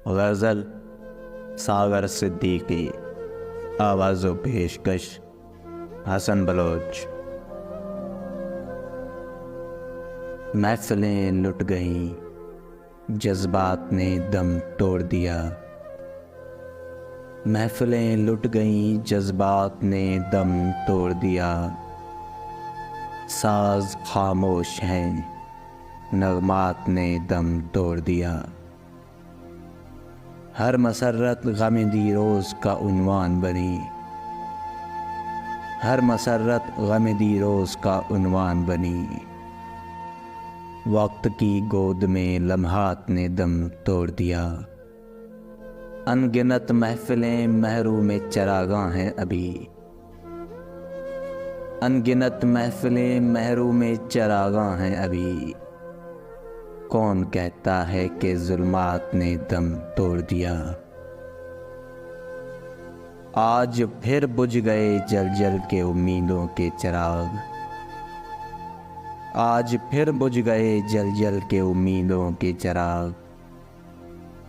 غزل ساغر صدیقی، آواز و پیشکش حسن بلوچ۔ محفلیں لٹ گئیں، جذبات نے دم توڑ دیا۔ محفلیں لٹ گئیں، جذبات نے دم توڑ دیا۔ ساز خاموش ہیں، نغمات نے دم توڑ دیا۔ ہر مسرت غم دی روز کا عنوان بنی، ہر مسرت غم دی روز کا عنوان بنی۔ وقت کی گود میں لمحات نے دم توڑ دیا۔ ان گنت محفلیں محروم چراغاں ہیں ابھی، ان گنت محفلیں محروم چراغاں ہیں ابھی۔ کون کہتا ہے کہ ظلمات نے دم توڑ دیا؟ آج پھر بجھ گئے جل جل کے امیدوں کے چراغ، آج پھر بجھ گئے جل جل کے امیدوں کے چراغ۔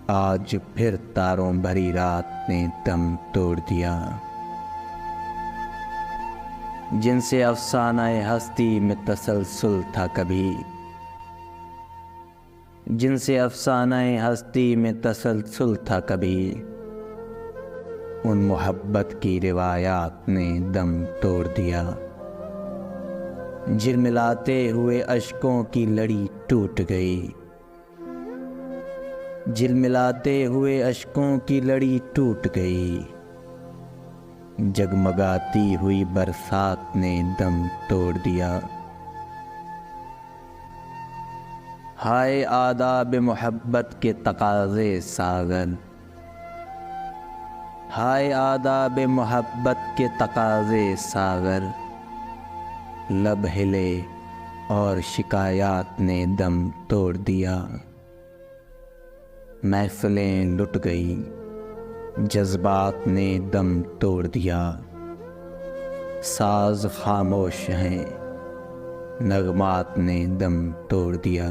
آج پھر تاروں بھری رات نے دم توڑ دیا۔ جن سے افسانہ ہستی میں تسلسل تھا کبھی، جن سے افسانہ ہستی میں تسلسل تھا کبھی، ان محبت کی روایات نے دم توڑ دیا۔ جھلملاتے ہوئے اشکوں کی لڑی ٹوٹ گئی، جھلملاتے ہوئے اشکوں کی لڑی ٹوٹ گئی۔ جگمگاتی ہوئی برسات نے دم توڑ دیا۔ ہائے آداب محبت کے تقاضے ساغر، ہائے آداب محبت کے تقاضے ساغر۔ لب ہلے اور شکایات نے دم توڑ دیا۔ محفلیں لٹ گئیں، جذبات نے دم توڑ دیا۔ ساز خاموش ہیں، نغمات نے دم توڑ دیا۔